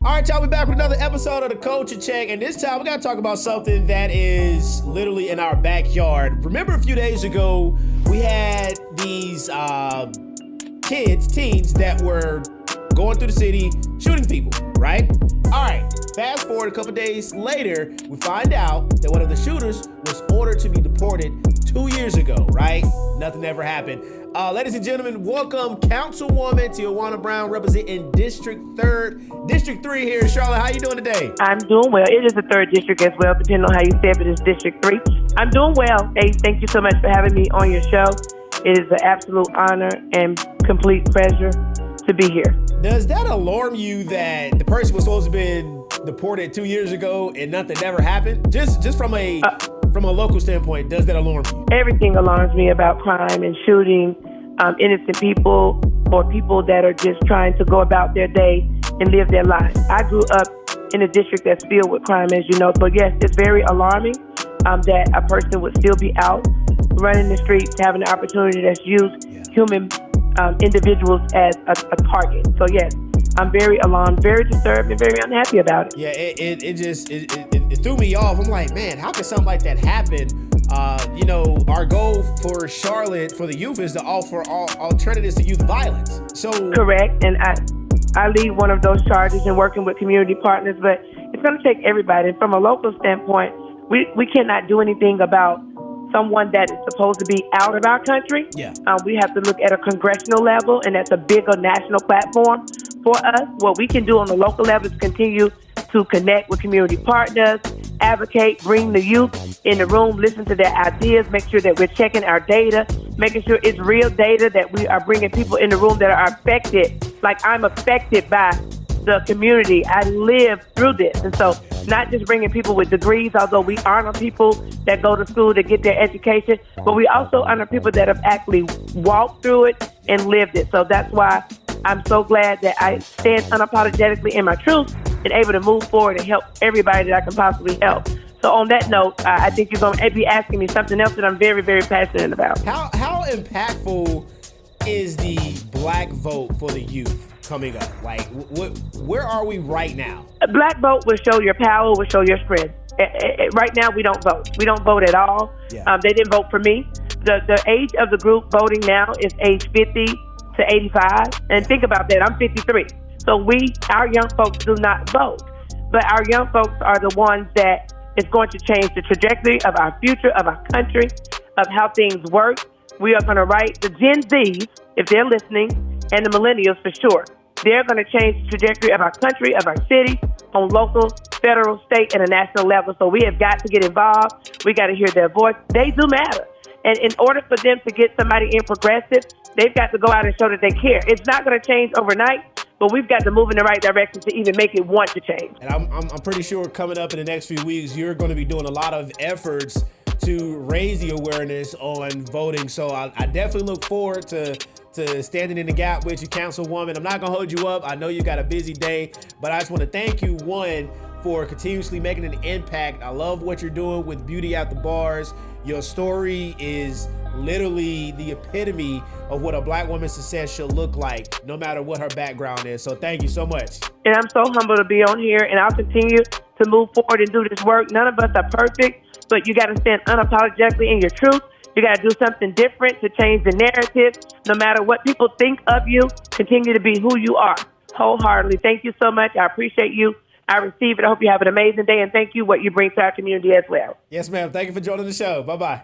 All right, y'all, we're back with another episode of the Culture Check, and this time we gotta talk about something that is literally in our backyard. Remember a few days ago, we had these teens that were going through the city shooting people, right? All right, fast forward a couple days later, we find out that one of the shooters was ordered to be deported 2 years ago, right? Nothing ever happened. Ladies and gentlemen, welcome Councilwoman Tiawana Brown, representing District 3 here in Charlotte. How you doing today? I'm doing well. It is the 3rd district as well, depending on how you say it, but it's District 3. I'm doing well. Hey, thank you so much for having me on your show. It is an absolute honor and complete pleasure to be here. Does that alarm you that the person was supposed to have been deported 2 years ago and nothing ever happened? Just from a local standpoint, does that alarm you? Everything alarms me about crime and shooting innocent people or people that are just trying to go about their day and live their life. I grew up in a district that's filled with crime, as you know. So yes, it's very alarming that a person would still be out running the streets, having the opportunity that's used human individuals as a target. So yes, I'm very alarmed, very disturbed, and very unhappy about it. Yeah, it threw me off. I'm like, man, how can something like that happen? Our goal for Charlotte, for the youth, is to offer alternatives to youth violence. So correct, and I lead one of those charges in working with community partners, but it's going to take everybody. And from a local standpoint, we cannot do anything about someone that is supposed to be out of our country. Yeah. We have to look at a congressional level, and that's a bigger national platform for us. What we can do on the local level is continue to connect with community partners, advocate, bring the youth in the room, listen to their ideas, make sure that we're checking our data, making sure it's real data, that we are bringing people in the room that are affected, like I'm affected by the community. I live through this. And so not just bringing people with degrees, although we honor people that go to school to get their education, but we also honor people that have actually walked through it and lived it. So that's why I'm so glad that I stand unapologetically in my truth and able to move forward and help everybody that I can possibly help. So on that note, I think you're going to be asking me something else that I'm very, very passionate about. How impactful is the Black vote for the youth coming up? Like, where are we right now? A Black vote will show your power, will show your strength. Right now, we don't vote. We don't vote at all. Yeah. They didn't vote for me. The age of the group voting now is age 50 to 85. And think about that. I'm 53. So our young folks do not vote. But our young folks are the ones that is going to change the trajectory of our future, of our country, of how things work. We are going to write the Gen Zs, if they're listening, and the millennials for sure. They're going to change the trajectory of our country, of our city, on local, federal, state, and a national level. So we have got to get involved. We got to hear their voice. They do matter. And in order for them to get somebody in progressive, they've got to go out and show that they care. It's not going to change overnight, but we've got to move in the right direction to even make it want to change. And I'm pretty sure coming up in the next few weeks, you're going to be doing a lot of efforts to raise the awareness on voting. So I definitely look forward to standing in the gap with you, Councilwoman. I'm not going to hold you up. I know you got a busy day, but I just want to thank you, one, for continuously making an impact. I love what you're doing with Beauty at the Bars. Your story is literally the epitome of what a Black woman's success should look like, no matter what her background is. So thank you so much. And I'm so humbled to be on here, and I'll continue to move forward and do this work. None of us are perfect, but you got to stand unapologetically in your truth. You got to do something different to change the narrative. No matter what people think of you, continue to be who you are wholeheartedly. Thank you so much. I appreciate you. I receive it. I hope you have an amazing day, and thank you what you bring to our community as well. Yes, ma'am. Thank you for joining the show. Bye-bye.